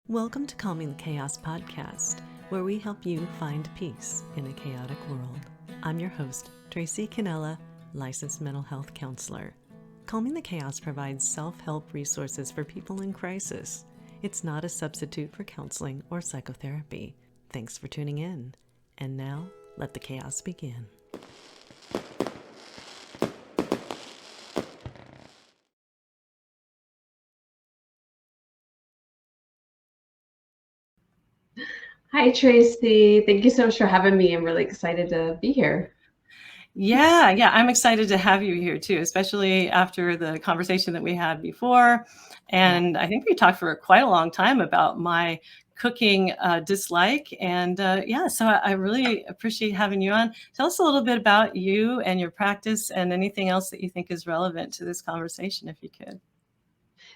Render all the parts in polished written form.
Welcome to Calming the Chaos podcast, where we help you find peace in a chaotic world. I'm your host, Tracy Kenela, licensed mental health counselor. Calming the Chaos provides self-help resources for people in crisis. It's not a substitute for counseling or psychotherapy. Thanks for tuning in. And now, let the chaos begin. Hi, Tracy. Thank you so much for having me. I'm really excited to be here. Yeah, I'm excited to have you here too, especially after the conversation that we had before. And I think we talked for quite a long time about my cooking dislike. And so I really appreciate having you on. Tell us a little bit about you and your practice and anything else that you think is relevant to this conversation, if you could.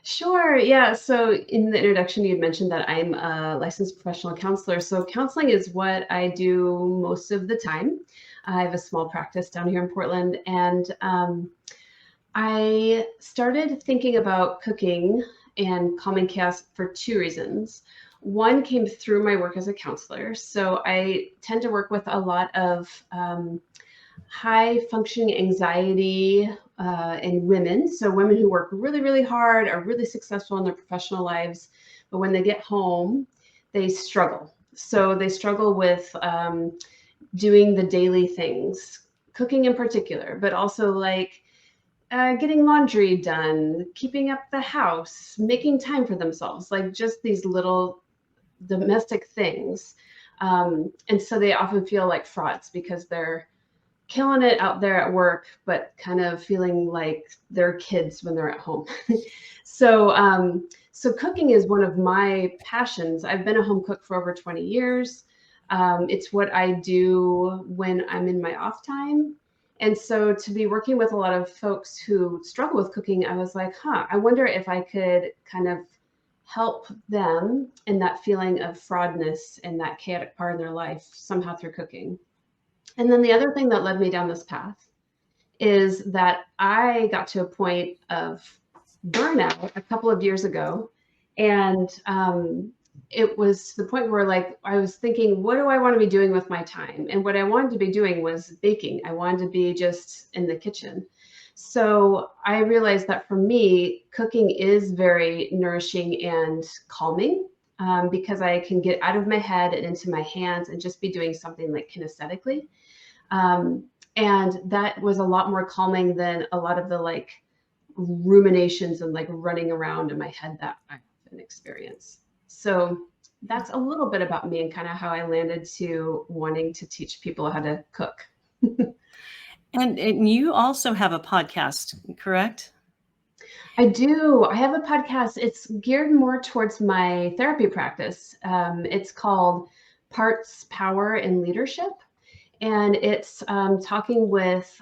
Sure. Yeah. So in the introduction, you had mentioned that I'm a licensed professional counselor. So counseling is what I do most of the time. I have a small practice down here in Portland, and I started thinking about cooking and calming chaos for two reasons. One came through my work as a counselor. So I tend to work with a lot of high functioning anxiety in women. So women who work really, really hard, are really successful in their professional lives, but when they get home, they struggle. So they struggle with doing the daily things, cooking in particular, but also like getting laundry done, keeping up the house, making time for themselves, like just these little domestic things. And so they often feel like frauds because they're killing it out there at work, but kind of feeling like they're kids when they're at home. So cooking is one of my passions. I've been a home cook for over 20 years. It's what I do when I'm in my off time. And so to be working with a lot of folks who struggle with cooking, I was like, I wonder if I could kind of help them in that feeling of fraudness and that chaotic part of their life somehow through cooking. And then the other thing that led me down this path is that I got to a point of burnout a couple of years ago. And it was the point where like I was thinking, what do I want to be doing with my time? And what I wanted to be doing was baking. I wanted to be just in the kitchen. So I realized that for me, cooking is very nourishing and calming. Because I can get out of my head and into my hands and just be doing something like kinesthetically. And that was a lot more calming than a lot of the like ruminations and like running around in my head that I often experience. So that's a little bit about me and kind of how I landed to wanting to teach people how to cook. And you also have a podcast, correct? I do. I have a podcast. It's geared more towards my therapy practice. It's called Parts, Power, and Leadership. And it's talking with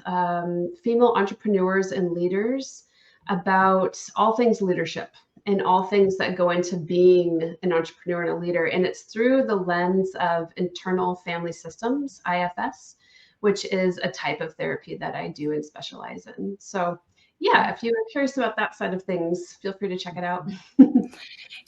female entrepreneurs and leaders about all things leadership and all things that go into being an entrepreneur and a leader. And it's through the lens of internal family systems, IFS, which is a type of therapy that I do and specialize in. So yeah, if you are curious about that side of things, feel free to check it out.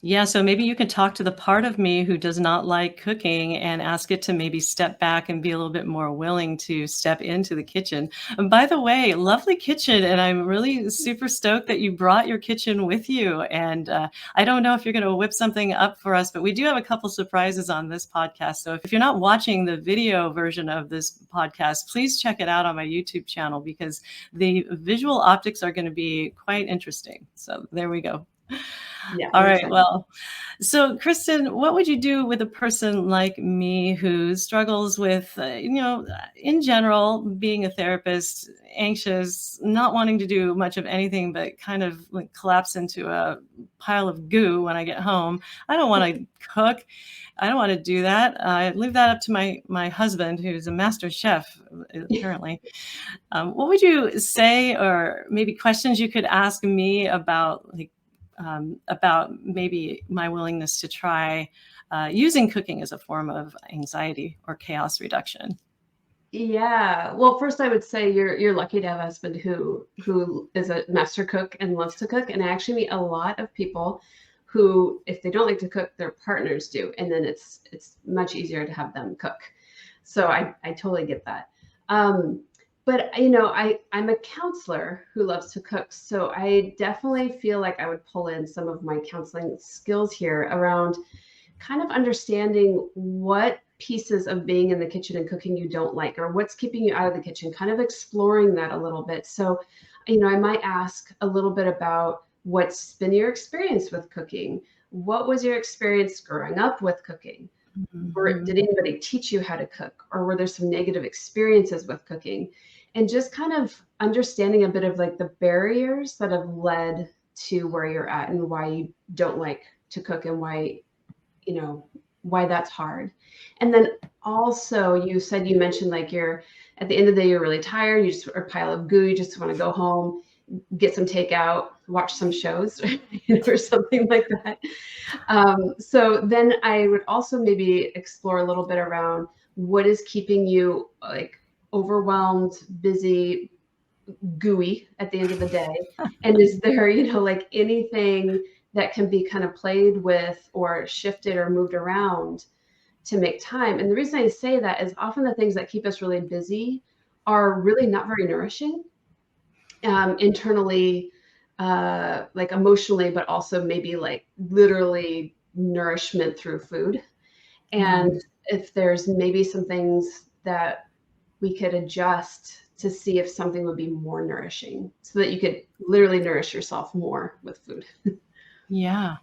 Yeah, so maybe you can talk to the part of me who does not like cooking and ask it to maybe step back and be a little bit more willing to step into the kitchen. And by the way, lovely kitchen, and I'm really super stoked that you brought your kitchen with you. And I don't know if you're going to whip something up for us, but we do have a couple surprises on this podcast. So if you're not watching the video version of this podcast, please check it out on my YouTube channel because the visual optics are going to be quite interesting. So there we go. Yeah. All right. Well, so Kristin, what would you do with a person like me who struggles with, in general, being a therapist, anxious, not wanting to do much of anything, but kind of like collapse into a pile of goo when I get home? I don't want to cook. I don't want to do that. I leave that up to my husband, who's a master chef, apparently. What would you say, or maybe questions you could ask me about maybe my willingness to try using cooking as a form of anxiety or chaos reduction? Yeah. Well, first I would say you're lucky to have a husband who is a master cook and loves to cook. And I actually meet a lot of people who, if they don't like to cook, their partners do. And then it's much easier to have them cook. So I totally get that. But I'm a counselor who loves to cook. So I definitely feel like I would pull in some of my counseling skills here around kind of understanding what pieces of being in the kitchen and cooking you don't like, or what's keeping you out of the kitchen, kind of exploring that a little bit. So, I might ask a little bit about what's been your experience with cooking? What was your experience growing up with cooking? Or did anybody teach you how to cook? Or were there some negative experiences with cooking? And just kind of understanding a bit of like the barriers that have led to where you're at and why you don't like to cook and why that's hard. And then also you mentioned like you're at the end of the day, you're really tired, you just are a pile of goo, you just want to go home, get some takeout, watch some shows or something like that. So then I would also maybe explore a little bit around what is keeping you like overwhelmed, busy, gooey at the end of the day. And is there, like anything that can be kind of played with or shifted or moved around to make time? And the reason I say that is often the things that keep us really busy are really not very nourishing, internally, like emotionally, but also maybe like literally nourishment through food. And if there's maybe some things that we could adjust to see if something would be more nourishing so that you could literally nourish yourself more with food. Yeah.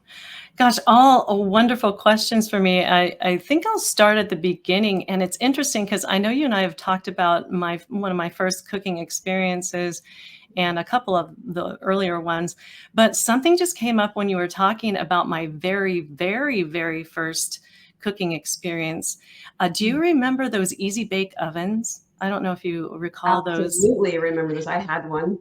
Gosh, all wonderful questions for me. I think I'll start at the beginning. And it's interesting because I know you and I have talked about one of my first cooking experiences and a couple of the earlier ones, but something just came up when you were talking about my very, very, very first cooking experience. Do you remember those easy bake ovens? I don't know if you recall those. Absolutely remember those. I had one.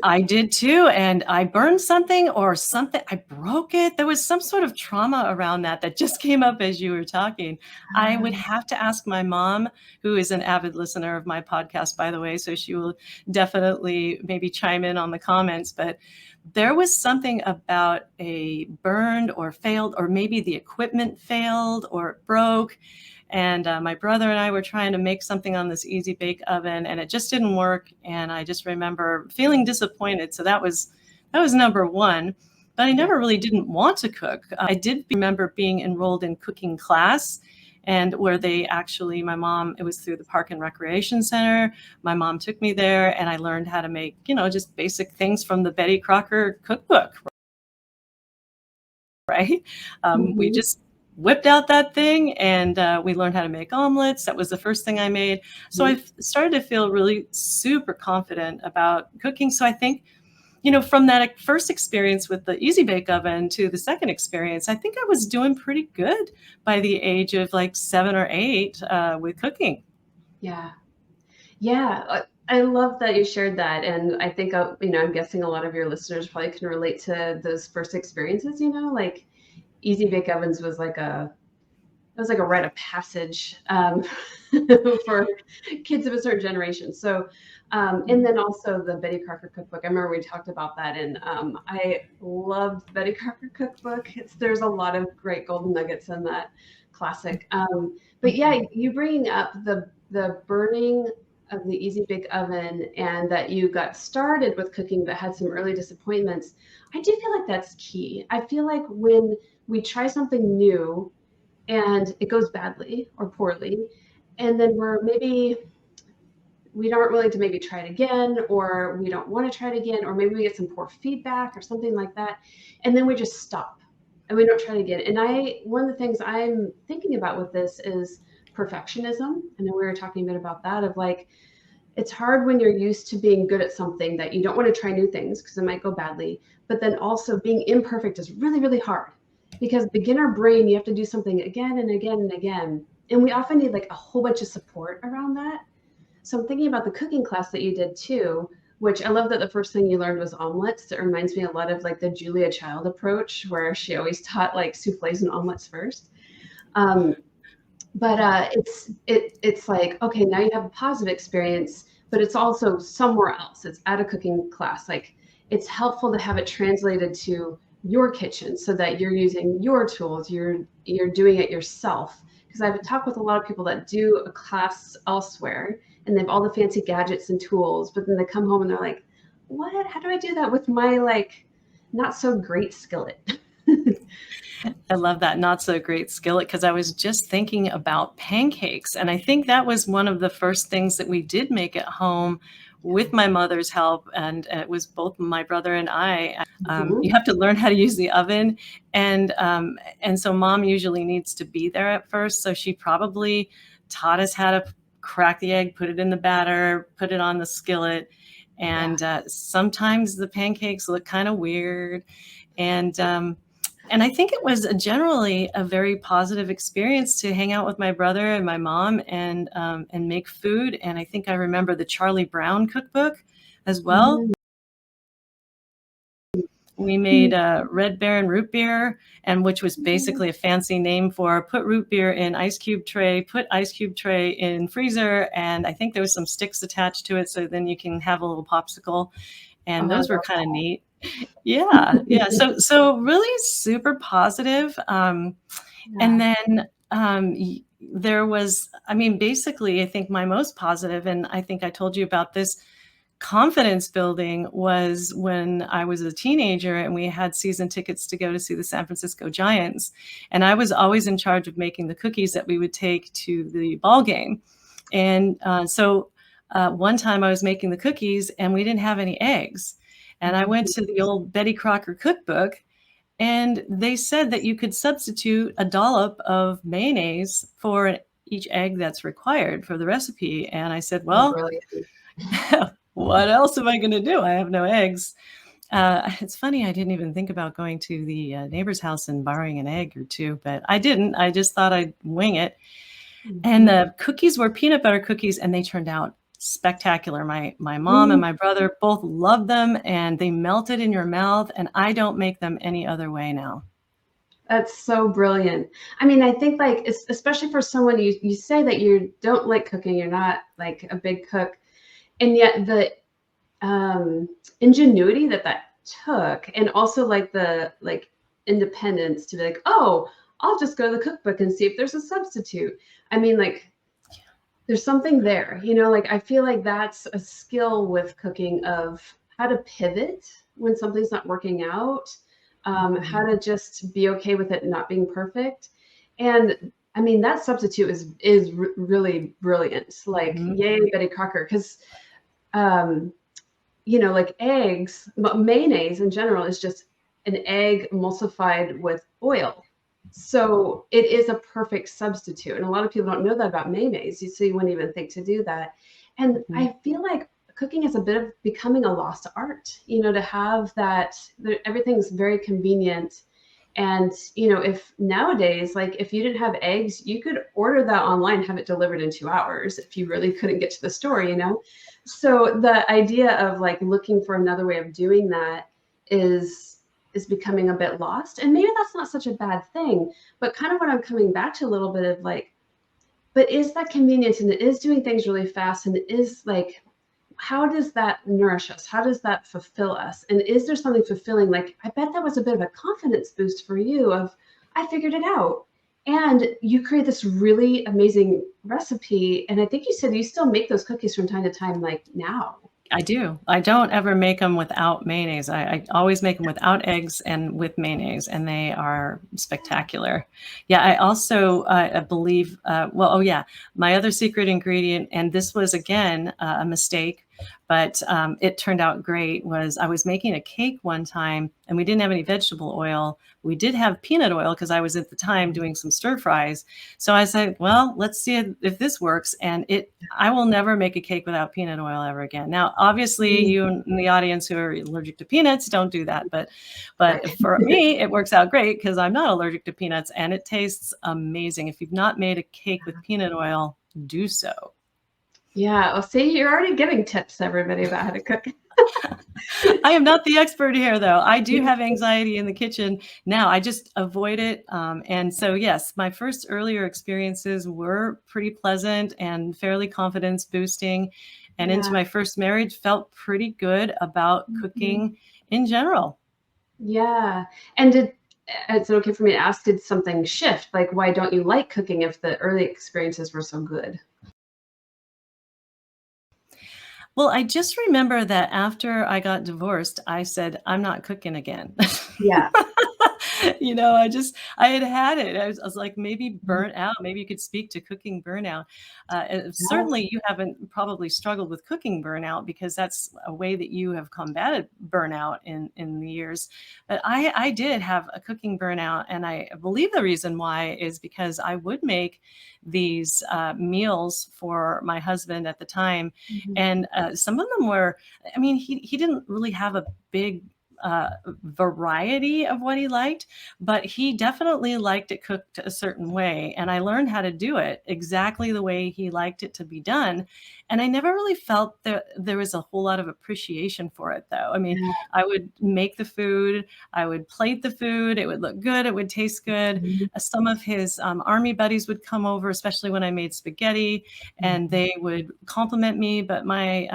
I did too. And I burned something or something. I broke it. There was some sort of trauma around that just came up as you were talking. I would have to ask my mom, who is an avid listener of my podcast, by the way, so she will definitely maybe chime in on the comments. But there was something about a burned or failed, or maybe the equipment failed or it broke. And my brother and I were trying to make something on this easy bake oven and it just didn't work. And I just remember feeling disappointed. So that was number one. But I never really didn't want to cook. I did remember being enrolled in cooking class, and where they actually, my mom, it was through the Park and Recreation Center. My mom took me there and I learned how to make, just basic things from the Betty Crocker cookbook. Right. We just whipped out that thing and we learned how to make omelets. That was the first thing I made. So I started to feel really super confident about cooking. So I think, from that first experience with the easy bake oven to the second experience, I think I was doing pretty good by the age of like 7 or 8 with cooking. Yeah. Yeah. I love that you shared that. And I think, I'm guessing a lot of your listeners probably can relate to those first experiences, like easy bake ovens was like a rite of passage for kids of a certain generation. So, and then also the Betty Crocker cookbook. I remember we talked about that, and I loved the Betty Crocker cookbook. There's a lot of great golden nuggets in that classic. But yeah, you bringing up the burning of the easy bake oven and that you got started with cooking but had some early disappointments. I do feel like that's key. I feel like when we try something new and it goes badly or poorly, and then we aren't willing to maybe try it again, or we don't want to try it again, or maybe we get some poor feedback or something like that, and then we just stop and we don't try it again. And one of the things I'm thinking about with this is perfectionism. I know we were talking a bit about that, of like, it's hard when you're used to being good at something that you don't want to try new things because it might go badly, but then also being imperfect is really, really hard. Because beginner brain, you have to do something again and again and again. And we often need like a whole bunch of support around that. So I'm thinking about the cooking class that you did too, which I love that the first thing you learned was omelets. It reminds me a lot of like the Julia Child approach, where she always taught like souffles and omelets first. But it's like, okay, now you have a positive experience, but it's also somewhere else. It's at a cooking class. Like it's helpful to have it translated to your kitchen so that you're using your tools, you're doing it yourself. Because I've talked with a lot of people that do a class elsewhere and they have all the fancy gadgets and tools, but then they come home and they're like, what? How do I do that with my like not so great skillet? I love that not so great skillet, because I was just thinking about pancakes. And I think that was one of the first things that we did make at home with my mother's help. And it was both my brother and I. You have to learn how to use the oven. And so mom usually needs to be there at first. So she probably taught us how to crack the egg, put it in the batter, put it on the skillet. And sometimes the pancakes look kind of weird. And I think it was generally a very positive experience to hang out with my brother and my mom and make food. And I think I remember the Charlie Brown cookbook as well. We made Red Baron root beer, and which was basically a fancy name for put root beer in ice cube tray, put ice cube tray in freezer, and I think there was some sticks attached to it, so then you can have a little popsicle. And those were kind of neat. Yeah. So really super positive. And then there was, I mean, basically, I think my most positive, and I think I told you about this, confidence building was when I was a teenager and we had season tickets to go to see the San Francisco Giants. And I was always in charge of making the cookies that we would take to the ball game. And so one time I was making the cookies and we didn't have any eggs. And I went to the old Betty Crocker cookbook, and they said that you could substitute a dollop of mayonnaise for each egg that's required for the recipe. And I said, well, what else am I going to do? I have no eggs. It's funny, I didn't even think about going to the neighbor's house and borrowing an egg or two, but I didn't. I just thought I'd wing it. And the cookies were peanut butter cookies, and they turned out spectacular. My mom and my brother both loved them, and they melted in your mouth, and I don't make them any other way now. That's so brilliant. I mean, I think like, especially for someone, you say that you don't like cooking, you're not like a big cook, and yet the ingenuity that took, and also like the independence to be like, oh, I'll just go to the cookbook and see if there's a substitute. I mean, like, there's something there, like I feel like that's a skill with cooking of how to pivot when something's not working out, how to just be okay with it not being perfect. And I mean, that substitute is really brilliant. Like, yay, Betty Crocker, because like eggs, mayonnaise in general is just an egg emulsified with oil. So it is a perfect substitute. And a lot of people don't know that about mayonnaise. So you wouldn't even think to do that. And I feel like cooking is a bit of becoming a lost art, to have that, everything's very convenient. And, if nowadays, like if you didn't have eggs, you could order that online, have it delivered in 2 hours if you really couldn't get to the store, So the idea of like looking for another way of doing that is becoming a bit lost. And maybe that's not such a bad thing, but kind of what I'm coming back to a little bit of like, but is that convenient, and it is doing things really fast, and it is like, how does that nourish us? How does that fulfill us? And is there something fulfilling? Like, I bet that was a bit of a confidence boost for you of, I figured it out. And you create this really amazing recipe. And I think you said you still make those cookies from time to time, like now. I do. I don't ever make them without mayonnaise. I always make them without eggs and with mayonnaise, and they are spectacular. Yeah, I also believe, my other secret ingredient, and this was, again, a mistake, but it turned out great, was I was making a cake one time, and we didn't have any vegetable oil. We did have peanut oil because I was at the time doing some stir fries. So I said, well, let's see if this works. And I will never make a cake without peanut oil ever again. Now, obviously, you in the audience who are allergic to peanuts, don't do that. But for me, it works out great because I'm not allergic to peanuts, and it tastes amazing. If you've not made a cake with peanut oil, do so. Yeah. Well, see, you're already giving tips to everybody about how to cook. I am not the expert here, though. I do have anxiety in the kitchen now. I just avoid it. And so, yes, my first earlier experiences were pretty pleasant and fairly confidence boosting. And into my first marriage, felt pretty good about cooking in general. Yeah. And is it okay for me to ask, did something shift? Like, why don't you like cooking if the early experiences were so good? Well, I just remember that after I got divorced, I said, I'm not cooking again. Yeah. I had it. I was like, maybe burnt out. Maybe you could speak to cooking burnout. Yeah. Certainly, you haven't probably struggled with cooking burnout because that's a way that you have combated burnout in the years. But I did have a cooking burnout, and I believe the reason why is because I would make these meals for my husband at the time, Mhm. and some of them were. I mean, he didn't really have a big variety of what he liked, but he definitely liked it cooked a certain way. And I learned how to do it exactly the way he liked it to be done. And I never really felt that there was a whole lot of appreciation for it, though. I mean, Yeah. I would make the food, I would plate the food, it would look good, it would taste good. Mhm. Some of his army buddies would come over, especially when I made spaghetti, and they would compliment me, but my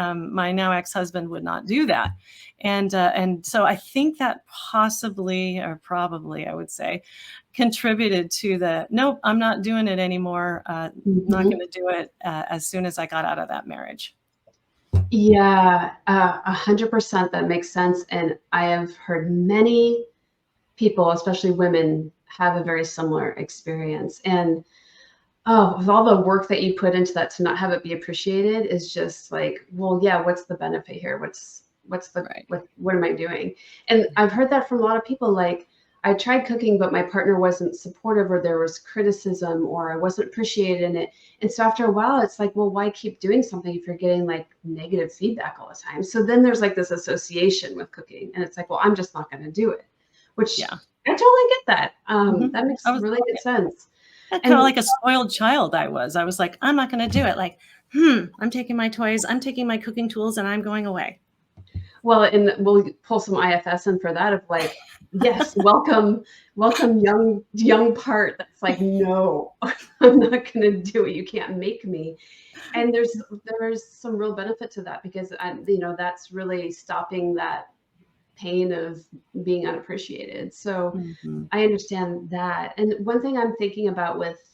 now ex-husband would not do that. And so I think that possibly, or probably, I would say, contributed to the nope, I'm not doing it anymore. Not Mhm. going to do it as soon as I got out of that marriage. Yeah, 100% that makes sense. And I have heard many people, especially women, have a very similar experience. And oh, with all the work that you put into that to not have it be appreciated is just like, well, yeah, what's the benefit here? Right. What am I doing? And I've heard that from a lot of people, like, I tried cooking, but my partner wasn't supportive, or there was criticism, or I wasn't appreciated in it. And so after a while, it's like, well, why keep doing something if you're getting like negative feedback all the time? So then there's like this association with cooking, and it's like, well, I'm just not going to do it, which Yeah. I totally get that. Mhm. That I makes was really good sense. kind of And like a spoiled child. I was like, I'm not going to do it. Like, I'm taking my toys, I'm taking my cooking tools, and I'm going away. well, and we'll pull some IFS in for that of like, yes, welcome, welcome, young part that's like, no, I'm not going to do it. You can't make me. And there's some real benefit to that, because that's really stopping that pain of being unappreciated. So Mhm. I understand that. And one thing I'm thinking about with,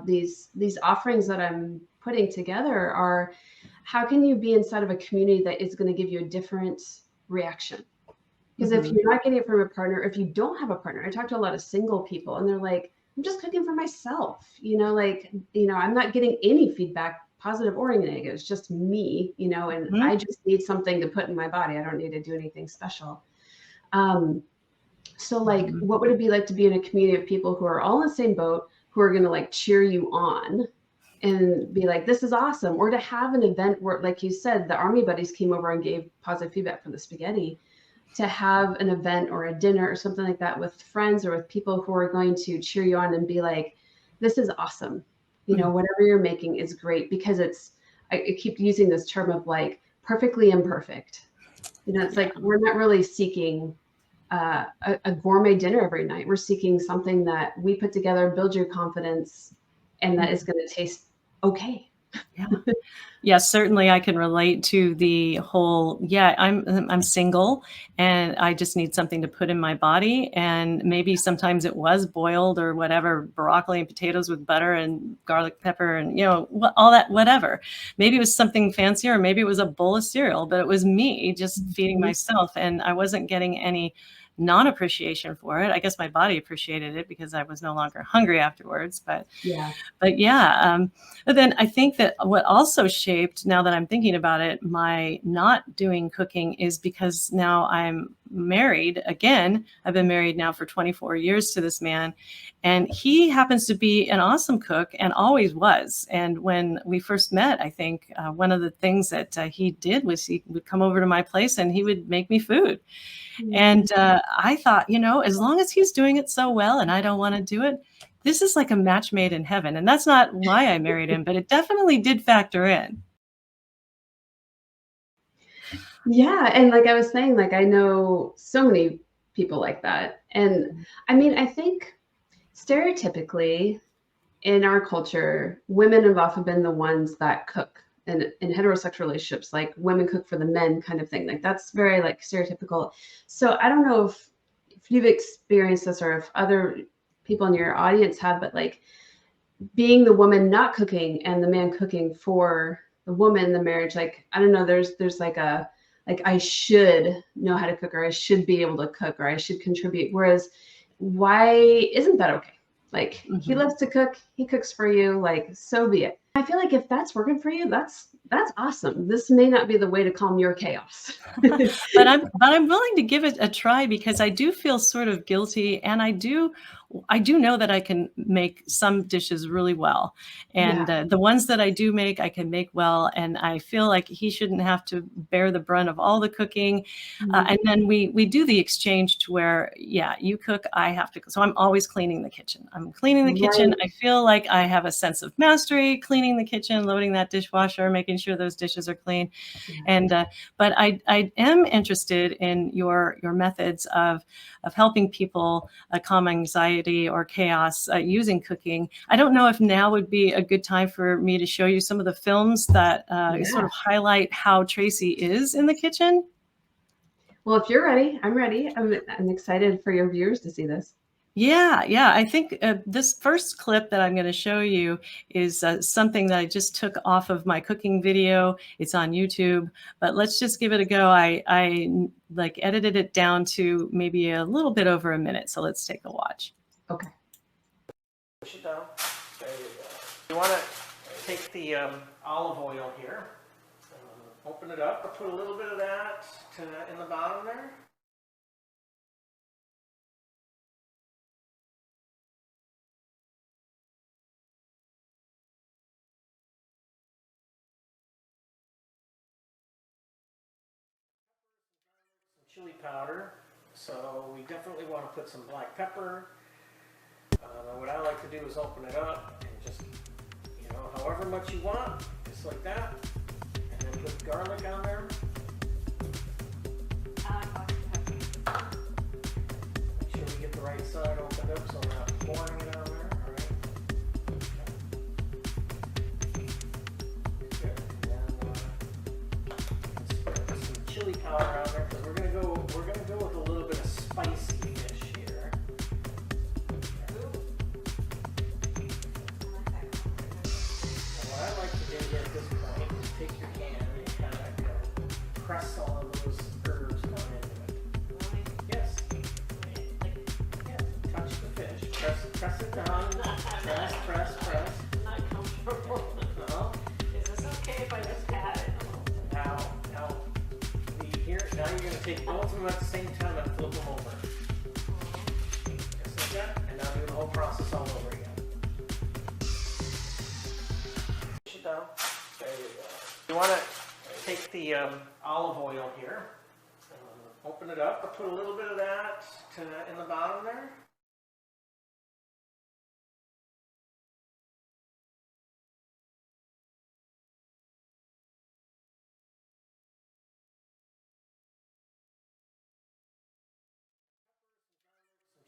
these offerings that I'm putting together are, how can you be inside of a community that is going to give you a different reaction? Because if Mhm. you're not getting it from a partner, if you don't have a partner, I talk to a lot of single people and they're like, I'm just cooking for myself, I'm not getting any feedback, positive or negative. It's just me, and Mhm. I just need something to put in my body. I don't need to do anything special. Um, so like, Mhm. what would it be like to be in a community of people who are all in the same boat, who are going to like cheer you on and be like, this is awesome? Or to have an event where, like you said, the army buddies came over and gave positive feedback for the spaghetti, to have an event or a dinner or something like that with friends or with people who are going to cheer you on and be like, this is awesome. Mhm. Whatever you're making is great, because I keep using this term of like perfectly imperfect. It's Yeah. like, we're not really seeking a gourmet dinner every night. We're seeking something that we put together, build your confidence, and that is Mhm. going to taste okay. Yeah. Yes, certainly I can relate to the whole, yeah, I'm single and I just need something to put in my body. And maybe sometimes it was boiled or whatever, broccoli and potatoes with butter and garlic pepper and, all that, whatever. Maybe it was something fancier, or maybe it was a bowl of cereal, but it was me just feeding Mhm. myself. And I wasn't getting any non-appreciation for it. I guess my body appreciated it because I was no longer hungry afterwards. Yeah. But yeah, but then I think that what also shaped, now that I'm thinking about it, my not doing cooking is because now I'm married again. I've been married now for 24 years to this man, and he happens to be an awesome cook and always was. And when we first met, I think one of the things that he did was he would come over to my place and he would make me food. Mhm. And I thought, as long as he's doing it so well and I don't want to do it, this is like a match made in heaven. And that's not why I married him, but it definitely did factor in. Yeah, and like I was saying, like I know so many people like that. And I mean, I think stereotypically in our culture, women have often been the ones that cook in heterosexual relationships, like women cook for the men kind of thing. Like that's very like stereotypical. So I don't know if you've experienced this or if other people in your audience have, but like being the woman not cooking and the man cooking for the woman in the marriage, like I don't know, there's like a like I should know how to cook, or I should be able to cook, or I should contribute. Whereas why isn't that okay? Like he loves to cook, he cooks for you, like so be it. I feel like if that's working for you, that's awesome. This may not be the way to calm your chaos. But I'm willing to give it a try, because I do feel sort of guilty, and I do know that I can make some dishes really well, and the ones that I do make, I can make well, and I feel like he shouldn't have to bear the brunt of all the cooking. And then we do the exchange to where, yeah, you cook, I have to. So I'm always cleaning the kitchen. I'm cleaning the kitchen. I feel like I have a sense of mastery cleaning the kitchen, loading that dishwasher, making sure those dishes are clean. And but I am interested in your methods of helping people calm anxiety or chaos using cooking. I don't know if now would be a good time for me to show you some of the films that sort of highlight how Tracy is in the kitchen. Well, if you're ready, I'm ready. I'm excited for your viewers to see this. Yeah. I think this first clip that I'm going to show you is something that I just took off of my cooking video. It's on YouTube, but let's just give it a go. I like edited it down to maybe a little bit over a minute. So let's take a watch. Okay. Push it down. There you go. You want to take the olive oil here, open it up, put a little bit of that in the bottom there. Chili powder, so we definitely want to put some black pepper. What I like to do is open it up and just, however much you want, just like that, and then put garlic on there. Make sure we get the right side opened up so we're not pouring it on there. All right. Good. And then put some chili powder on there, because we're gonna go with a little bit of spicy dish here. What I like to do here at this point is take your hand and kind of press all of those herbs down into it. Yes. Yeah. Touch the fish. Press it down. Press. I'm not comfortable. No. Is this okay if I just pat it? Now you're going to take both of them at the same time and flip them over. Just like that, and now do the whole process all over again. Push it down. There you go. You want to take the olive oil here, open it up, put a little bit of that in the bottom there.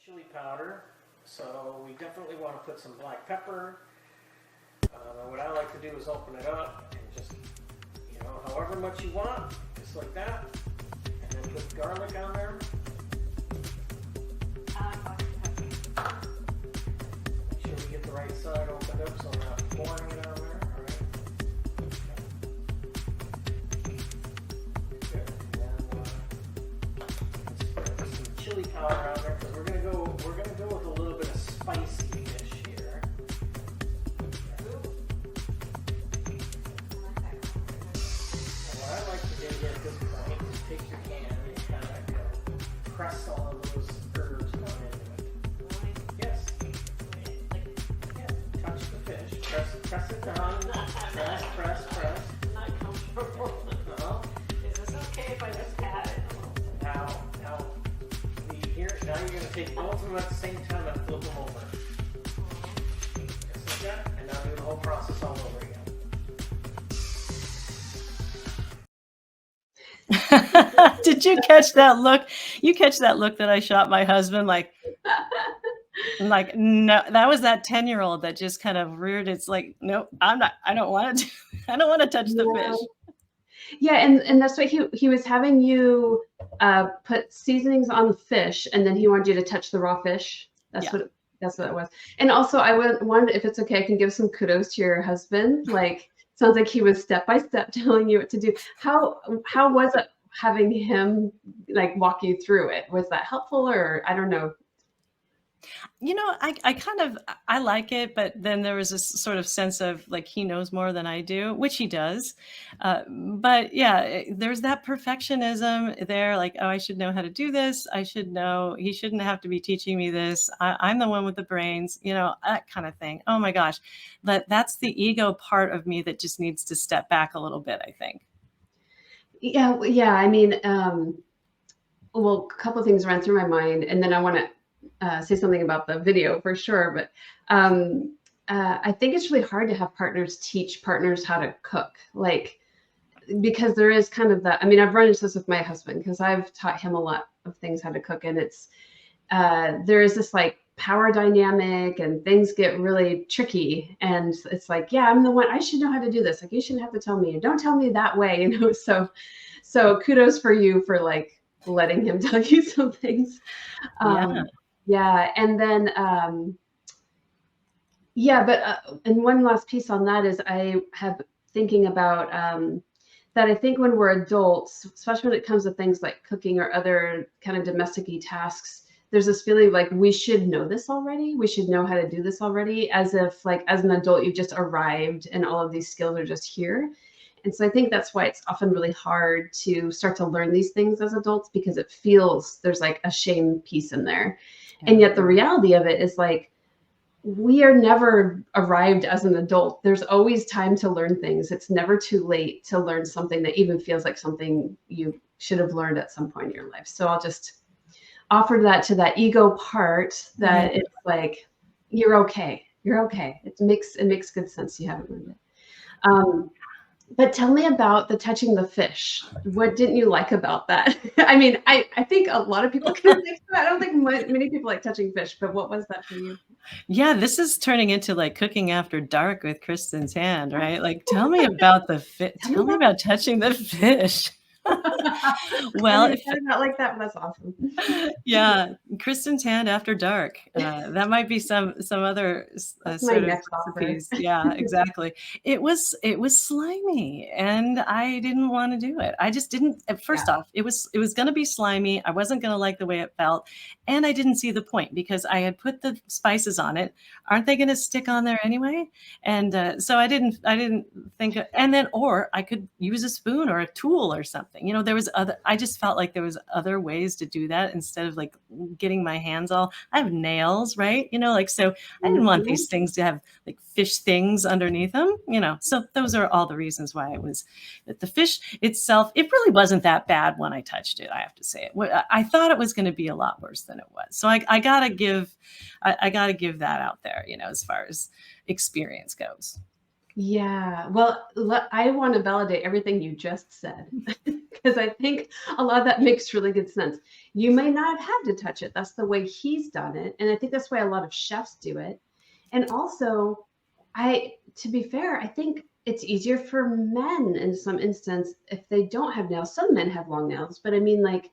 Chili powder, so we definitely want to put some black pepper. What I like to do is open it up and just, however much you want, just like that, and then put garlic on there. Make sure we get the right side opened up so we're not pouring it on there. All right. Good. And then some chili powder on there, because we're gonna go with a little bit of spicy dish here. And what I like to do here at this point is take your hand and kind of press all of those herbs down into it. Yes. Yeah. Touch the fish. Press it down. Press. I'm not comfortable. No. Is this okay if I just pat it? Now you're going to take both of them at the same time and flip them over. Just like that, and now do the whole process all over again. Did you catch that look? You catch that look that I shot my husband? Like, no, that was that 10-year-old that just kind of reared its like, nope, I don't want to do I don't want to touch the Yeah. fish. Yeah, and that's why he was having you put seasonings on the fish, and then he wanted you to touch the raw fish. That's Yeah. that's what it was. And also, I wondered if it's okay. I can give some kudos to your husband. Like, sounds like he was step by step telling you what to do. How was it having him like walk you through it? Was that helpful, or I don't know? I kind of, I like it, but then there was this sort of sense of like, he knows more than I do, which he does. But yeah, there's that perfectionism there. Like, oh, I should know how to do this. I should know, he shouldn't have to be teaching me this. I'm the one with the brains, that kind of thing. Oh my gosh. But that's the ego part of me that just needs to step back a little bit, I think. Yeah, yeah. I mean, well, a couple of things ran through my mind, and then I want to say something about the video for sure. But I think it's really hard to have partners teach partners how to cook, like, because there is kind of that. I mean, I've run into this with my husband because I've taught him a lot of things how to cook, and it's there is this like power dynamic, and things get really tricky, and it's like, yeah, I'm the one, I should know how to do this. Like, you shouldn't have to tell me, and don't tell me that way, So kudos for you for like letting him tell you some things. Yeah. Yeah, and then and one last piece on that is I have thinking about that I think when we're adults, especially when it comes to things like cooking or other kind of domestic-y tasks, there's this feeling like we should know this already. We should know how to do this already, as if like as an adult you've just arrived and all of these skills are just here. And so I think that's why it's often really hard to start to learn these things as adults, because it feels there's like a shame piece in there. And yet the reality of it is like, we are never arrived as an adult. There's always time to learn things. It's never too late to learn something that even feels like something you should have learned at some point in your life. So I'll just offer that to that ego part, that it's like, you're okay. You're okay. It makes good sense. You haven't learned it. But tell me about the touching the fish. What didn't you like about that? I mean, I think a lot of people can relate to that. I don't think many people like touching fish, but what was that for you? Yeah, this is turning into like cooking after dark with Kristin Tand, right? Like, tell me about the fish. Tell me about touching the fish. Well, I mean, not like that, but that's awesome. Yeah, Kristin Tand after dark. That might be some other sort of recipes. Yeah, exactly. It was slimy, and I didn't want to do it. I just didn't. First off, it was going to be slimy. I wasn't going to like the way it felt, and I didn't see the point because I had put the spices on it. Aren't they going to stick on there anyway? And so I didn't think. And then, or I could use a spoon or a tool or something. There was other. I just felt like there was other ways to do that instead of like getting my hands all. I have nails, right? So I didn't want these things to have like fish things underneath them. So those are all the reasons why it was. But the fish itself, it really wasn't that bad when I touched it. I have to say it. I thought it was going to be a lot worse than it was. So I gotta give that out there. As far as experience goes. Yeah, well, I want to validate everything you just said, because I think a lot of that makes really good sense. You may not have had to touch it. That's the way he's done it. And I think that's why a lot of chefs do it. And also, to be fair, I think it's easier for men in some instance if they don't have nails. Some men have long nails, but I mean, like,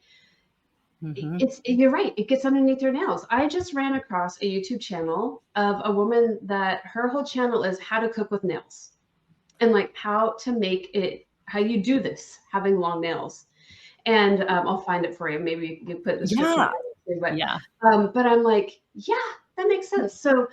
you're right. It gets underneath their nails. I just ran across a YouTube channel of a woman that her whole channel is how to cook with nails, and like how to make it, how you do this, having long nails. And I'll find it for you. Maybe you put the description. But I'm like, yeah, that makes sense. So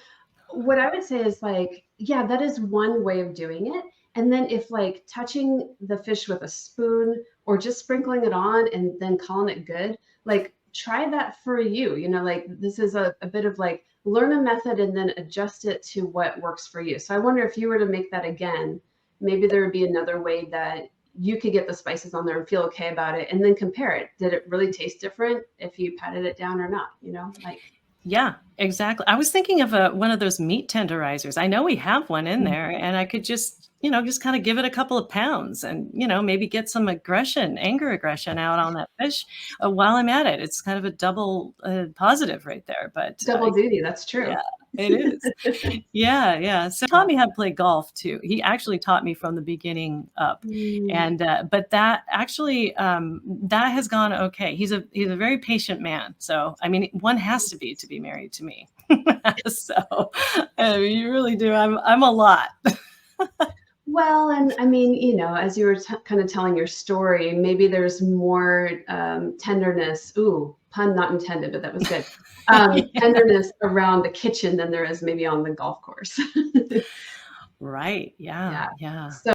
what I would say is like, yeah, that is one way of doing it. And then if like touching the fish with a spoon or just sprinkling it on and then calling it good, like try that for you. Like this is a bit of like learn a method and then adjust it to what works for you. So I wonder if you were to make that again, maybe there would be another way that you could get the spices on there and feel okay about it, and then compare it. Did it really taste different if you patted it down or not? Like. Yeah, exactly. I was thinking of one of those meat tenderizers. I know we have one in there, and I could just kind of give it a couple of pounds and, maybe get some anger aggression out on that fish while I'm at it. It's kind of a double positive right there. But double duty. That's true. Yeah. It is. Yeah, yeah. So taught me how to play golf too. He actually taught me from the beginning up, and but that actually that has gone okay. He's a very patient man. So I mean, one has to be married to me. So you really do. I'm a lot. Well, and I mean, as you were kind of telling your story, maybe there's more tenderness. Ooh, pun not intended, but that was good. Tenderness around the kitchen than there is maybe on the golf course. Right. Yeah. Yeah. Yeah. So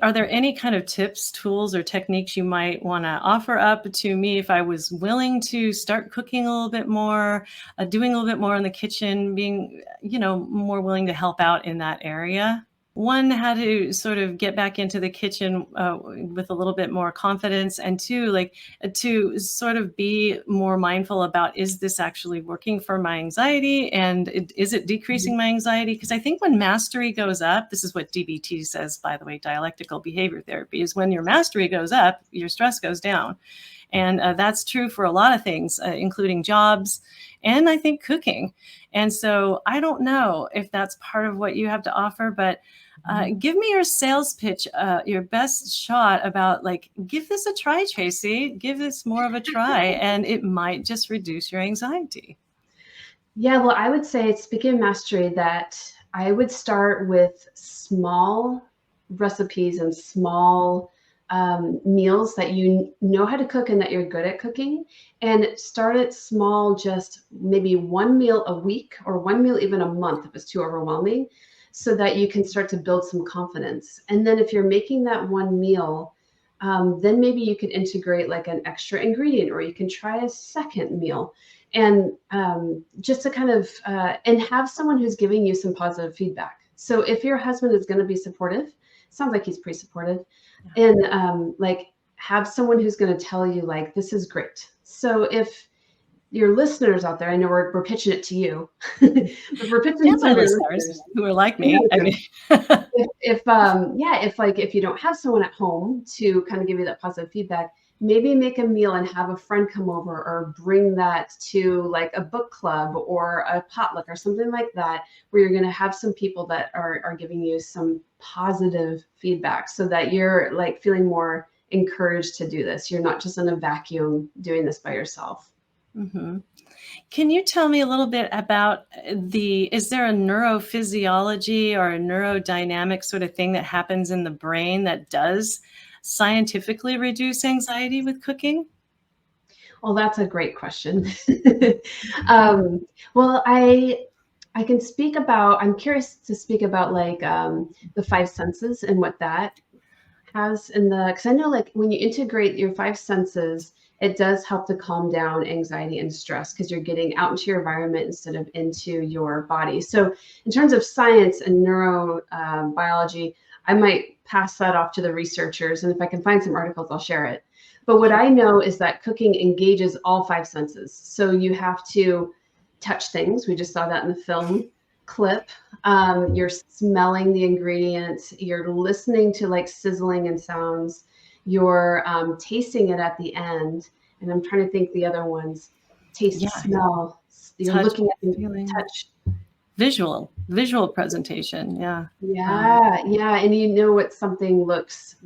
Are there any kind of tips, tools, or techniques you might want to offer up to me if I was willing to start cooking a little bit more, doing a little bit more in the kitchen, being, more willing to help out in that area? One, how to sort of get back into the kitchen with a little bit more confidence, and two, like to sort of be more mindful about, is this actually working for my anxiety, and is it decreasing my anxiety? Because I think when mastery goes up, this is what DBT says, by the way, dialectical behavior therapy, is when your mastery goes up, your stress goes down. And that's true for a lot of things, including jobs, and I think cooking. And so I don't know if that's part of what you have to offer, but give me your sales pitch, your best shot about, like, give this a try, Tracy. Give this more of a try, and it might just reduce your anxiety. yeah, well, I would say, speaking of mastery, that I would start with small recipes and small meals that you know how to cook and that you're good at cooking, and start it small, just maybe one meal a week or one meal even a month if it's too overwhelming, so that you can start to build some confidence. And then if you're making that one meal, then maybe you could integrate like an extra ingredient, or you can try a second meal, and just to kind of and have someone who's giving you some positive feedback. So if your husband is going to be supportive, sounds like he's pretty supportive, and like have someone who's going to tell you, like, this is great. So if your listeners out there, I know we're pitching it to you, but we're pitching it to my your listeners who are like me. I mean, if you don't have someone at home to kind of give you that positive feedback, maybe make a meal and have a friend come over, or bring that to like a book club or a potluck or something like that, where you're going to have some people that are giving you some positive feedback, so that you're like feeling more encouraged to do this. You're not just in a vacuum doing this by yourself. Mm-hmm. Can you tell me a little bit about is there a neurophysiology or a neurodynamic sort of thing that happens in the brain that does scientifically reduce anxiety with cooking? Well, that's a great question. Well, I can speak about, I'm curious to speak about like the five senses and what that has because I know, like, when you integrate your five senses, it does help to calm down anxiety and stress, because you're getting out into your environment instead of into your body. So in terms of science and neurobiology, I might pass that off to the researchers, and if I can find some articles, I'll share it. But what I know is that cooking engages all five senses. So you have to touch things. We just saw that in the film clip. You're smelling the ingredients. You're listening to like sizzling and sounds. You're tasting it at the end. And I'm trying to think the other ones. Taste, smell. You're touch, looking at the feeling. touch. Visual presentation. Yeah. Yeah. And you know what something looks,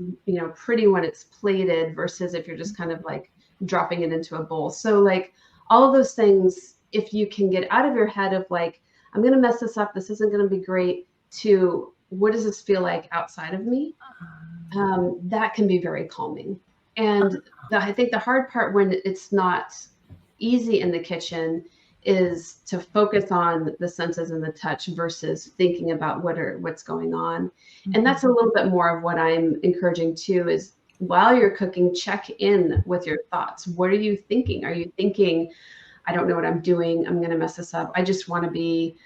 pretty when it's plated versus if you're just kind of like dropping it into a bowl. So like all of those things, if you can get out of your head of like, I'm going to mess this up, this isn't going to be great, to what does this feel like outside of me? That can be very calming. And I think the hard part when it's not easy in the kitchen is to focus on the senses and the touch versus thinking about what's going on. Mm-hmm. And that's a little bit more of what I'm encouraging too, is while you're cooking, check in with your thoughts. What are you thinking? Are you thinking, I don't know what I'm doing, I'm going to mess this up, I just want to be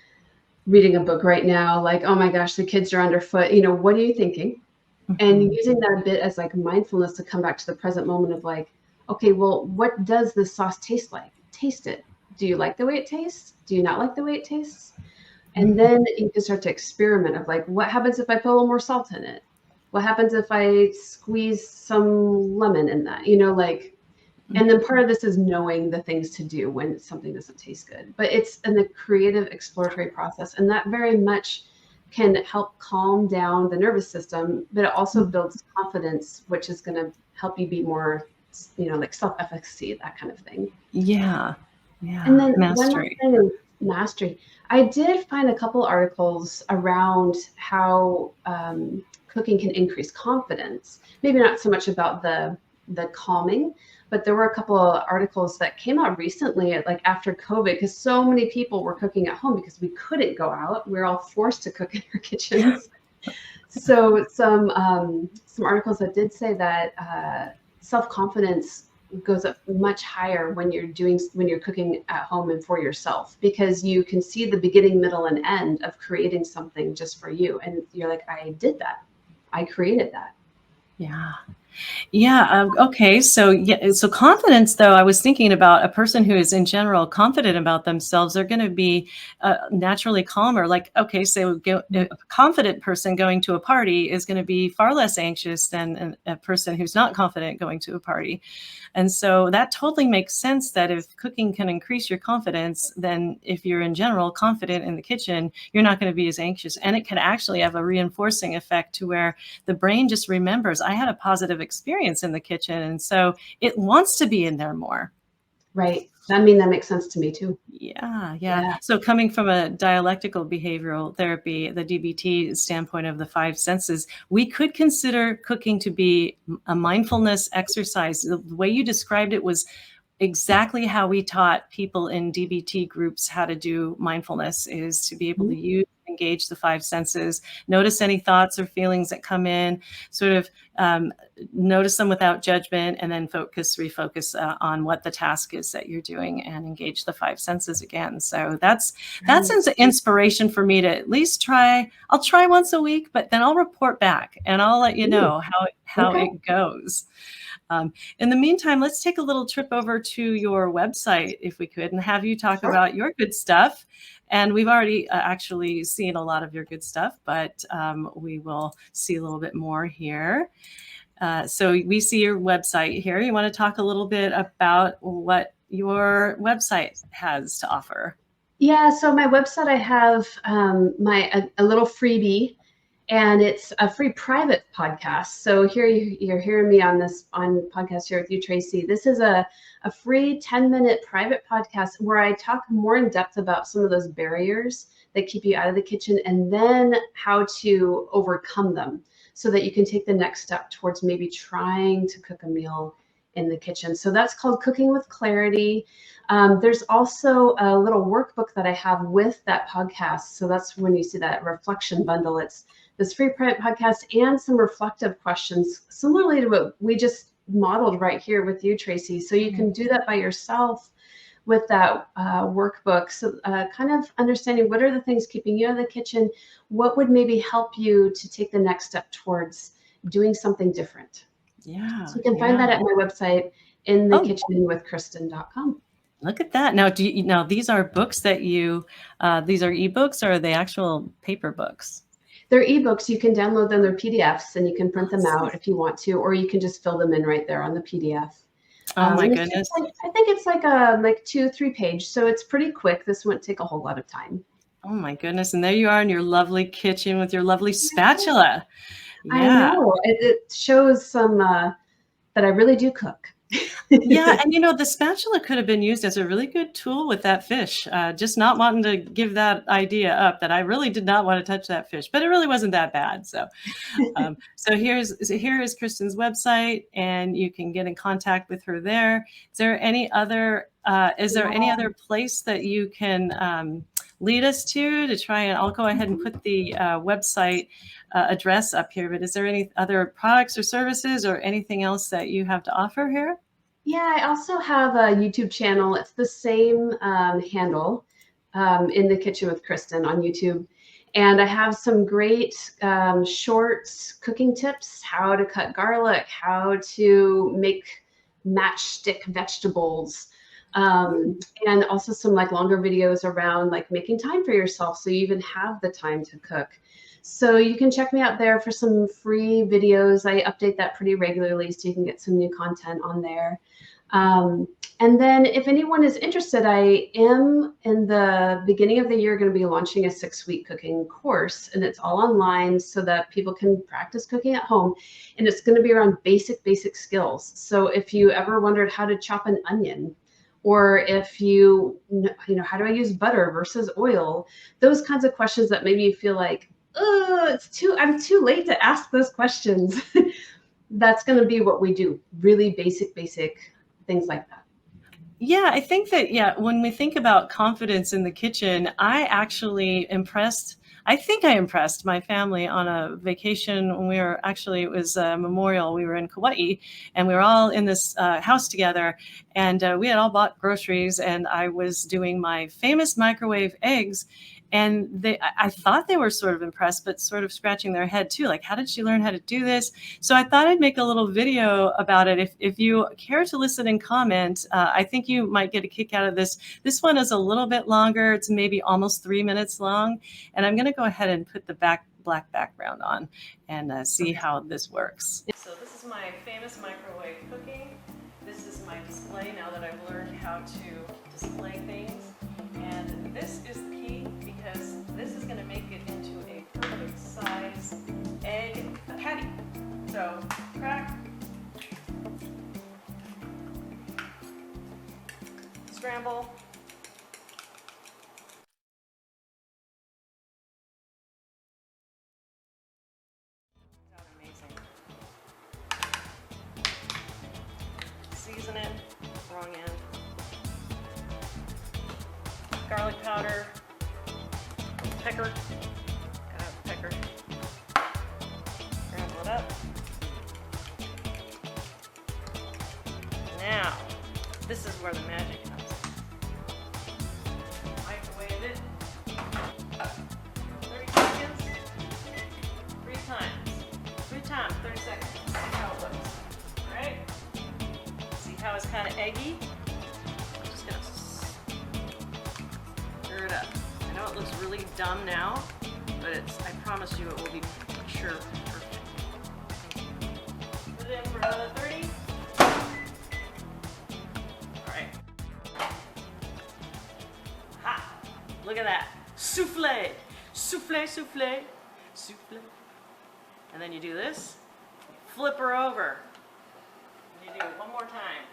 reading a book right now, like, oh my gosh, the kids are underfoot, what are you thinking? Mm-hmm. And using that a bit as like mindfulness to come back to the present moment of like, okay, well, what does this sauce taste like? Taste it. Do you like the way it tastes? Do you not like the way it tastes? And then you can start to experiment of like, what happens if I put a little more salt in it? What happens if I squeeze some lemon in that? Like And then part of this is knowing the things to do when something doesn't taste good. But it's in the creative exploratory process. And that very much can help calm down the nervous system, but it also builds confidence, which is going to help you be more, like self-efficacy, that kind of thing. Yeah. Yeah. And then one last Mastery. thing is mastery. I did find a couple articles around how cooking can increase confidence. Maybe not so much about the calming, but there were a couple of articles that came out recently, like after COVID, because so many people were cooking at home because we couldn't go out. We were all forced to cook in our kitchens. So some articles that did say that self-confidence goes up much higher when you're cooking at home and for yourself, because you can see the beginning, middle, and end of creating something just for you, and you're like, I did that, I created that. Yeah. Yeah. Okay. So so confidence, though, I was thinking about a person who is in general confident about themselves. They're going to be naturally calmer. Like, okay, so a confident person going to a party is going to be far less anxious than a person who's not confident going to a party. And so that totally makes sense that if cooking can increase your confidence, then if you're in general confident in the kitchen, you're not going to be as anxious. And it can actually have a reinforcing effect to where the brain just remembers, I had a positive experience in the kitchen. And so it wants to be in there more. Right. I mean, that makes sense to me too. Yeah. So coming from a dialectical behavioral therapy, the DBT standpoint of the five senses, we could consider cooking to be a mindfulness exercise. The way you described it was exactly how we taught people in DBT groups how to do mindfulness, is to be able to engage the five senses, notice any thoughts or feelings that come in, sort of notice them without judgment, and then refocus on what the task is that you're doing and engage the five senses again. So that's an inspiration for me to at least try. I'll try once a week, but then I'll report back and I'll let you know how it goes. In the meantime, let's take a little trip over to your website, if we could, and have you talk about your good stuff. And we've already actually seen a lot of your good stuff, but we will see a little bit more here. So we see your website here. You want to talk a little bit about what your website has to offer? Yeah, so my website, I have a little freebie, and it's a free private podcast. So here you're hearing me on podcast here with you, Tracy. This is a free 10-minute private podcast where I talk more in depth about some of those barriers that keep you out of the kitchen, and then how to overcome them so that you can take the next step towards maybe trying to cook a meal in the kitchen. So that's called Cooking with Clarity. There's also a little workbook that I have with that podcast. So that's when you see that reflection bundle. It's this free private podcast and some reflective questions, similarly to what we just modeled right here with you, Tracy. So you can do that by yourself with that workbook. So kind of understanding what are the things keeping you out of the kitchen, what would maybe help you to take the next step towards doing something different. Yeah. So you can find that at my website, inthekitchenwithkristin.com. Look at that. Now, these are books that these are ebooks, or are they actual paper books? They're ebooks. You can download them. They're PDFs, and you can print them out if you want to, or you can just fill them in right there on the PDF. Oh my goodness. I think it's like 2-3 page. So it's pretty quick. This wouldn't take a whole lot of time. Oh my goodness. And there you are in your lovely kitchen with your lovely spatula. Yeah. I know. It shows some that I really do cook. Yeah. And the spatula could have been used as a really good tool with that fish. Just not wanting to give that idea up, that I really did not want to touch that fish, but it really wasn't that bad. So, here is Kristin's website, and you can get in contact with her there. Is there any other place that you can lead us to try? And I'll go ahead and put the website address up here, but is there any other products or services or anything else that you have to offer here? Yeah, I also have a YouTube channel. It's the same handle, In the Kitchen with Kristin on YouTube. And I have some great short cooking tips, how to cut garlic, how to make matchstick vegetables, and also some longer videos around making time for yourself so you even have the time to cook. So you can check me out there for some free videos. I update that pretty regularly so you can get some new content on there. And then if anyone is interested, I am in the beginning of the year going to be launching a 6-week cooking course, and it's all online so that people can practice cooking at home. And it's going to be around basic skills. So if you ever wondered how to chop an onion, or if you know, how do I use butter versus oil? Those kinds of questions that maybe you feel like, oh, I'm too late to ask those questions. That's going to be what we do. Really basic things like that. Yeah, I think that, when we think about confidence in the kitchen, I think I impressed my family on a vacation when it was a memorial. We were in Kauai and we were all in this house together, and we had all bought groceries, and I was doing my famous microwave eggs. And I thought they were sort of impressed, but sort of scratching their head too. Like, how did she learn how to do this? So I thought I'd make a little video about it. If you care to listen and comment, I think you might get a kick out of this. This one is a little bit longer. It's maybe almost 3 minutes long. And I'm going to go ahead and put the black background on and see how this works. So this is my famous microwave cooking. This is my display now that I've learned how to display things. And this is the key, because this is going to make it into a perfect size egg patty. So crack, scramble, amazing. Season it, wrong end. Garlic powder, pecker, gotta have pecker. Scramble it up. Now, this is where the magic comes in. Microwave it. 30 seconds. 3 times, 30 seconds. See how it looks. Alright? See how it's kind of eggy? I'm just gonna stir it up. I know it looks really dumb now, but I promise you it will be picture perfect. Put it in for another 30. Look at that. Souffle. Souffle, souffle, souffle. And then you do this. Flip her over. And you do it one more time.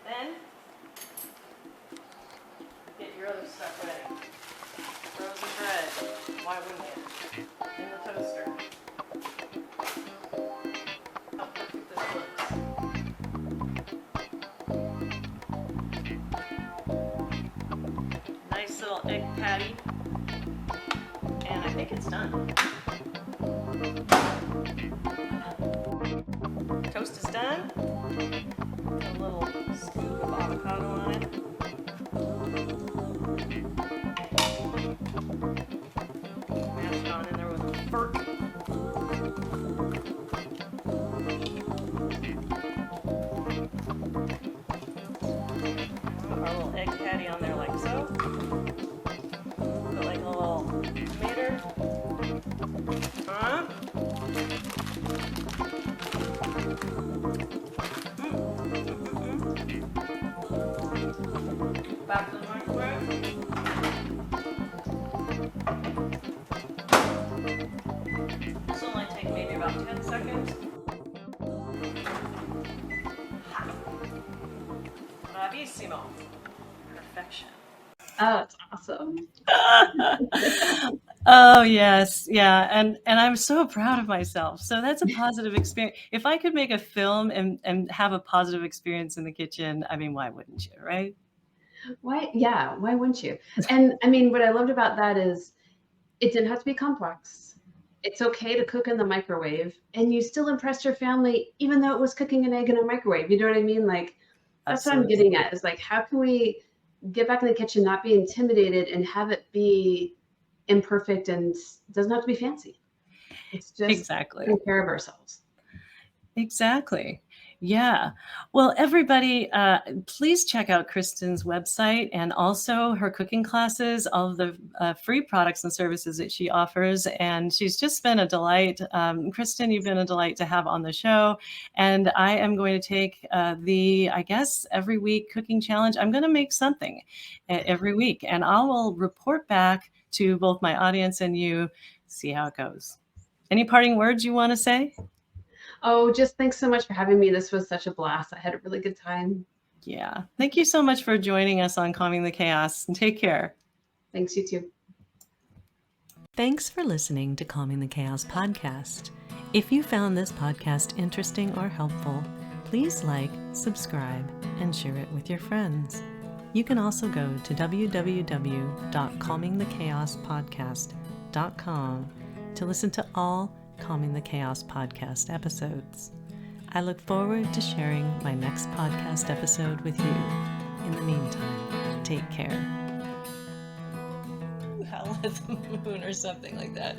Then, get your other stuff ready. Frozen bread. Why wouldn't you? In the toaster. How perfect this looks. Nice little egg patty. And I think it's done. Toast is done. Put a little scoop of avocado on it. Mash it on in there with a fork. Put our little egg patty on there like so. Put like a little tomato. Back to the microwave. This will only take maybe about 10 seconds. Bravissimo. Perfection. Oh, it's awesome. Oh yes, yeah, and I'm so proud of myself. So that's a positive experience. If I could make a film and have a positive experience in the kitchen, I mean, why wouldn't you, right? Why? Yeah, why wouldn't you? And I mean, what I loved about that is it didn't have to be complex. It's okay to cook in the microwave, and you still impressed your family, even though it was cooking an egg in a microwave. You know what I mean? Like, that's what I'm getting at, is like, how can we get back in the kitchen, not be intimidated, and have it be imperfect and doesn't have to be fancy. It's just Exactly. taking care of ourselves. Exactly. Yeah. Well, everybody, please check out Kristin's website and also her cooking classes, all of the free products and services that she offers. And she's just been a delight. Kristin, you've been a delight to have on the show. And I am going to take I guess, every week cooking challenge. I'm going to make something every week, and I will report back to both my audience and you, see how it goes. Any parting words you want to say? Oh, just thanks so much for having me. This was such a blast. I had a really good time. Yeah. Thank you so much for joining us on Calming the Chaos, and take care. Thanks, you too. Thanks for listening to Calming the Chaos podcast. If you found this podcast interesting or helpful, please like, subscribe, and share it with your friends. You can also go to www.calmingthechaospodcast.com to listen to all Calming the Chaos podcast episodes. I look forward to sharing my next podcast episode with you. In the meantime, take care. Howl at the moon or something like that.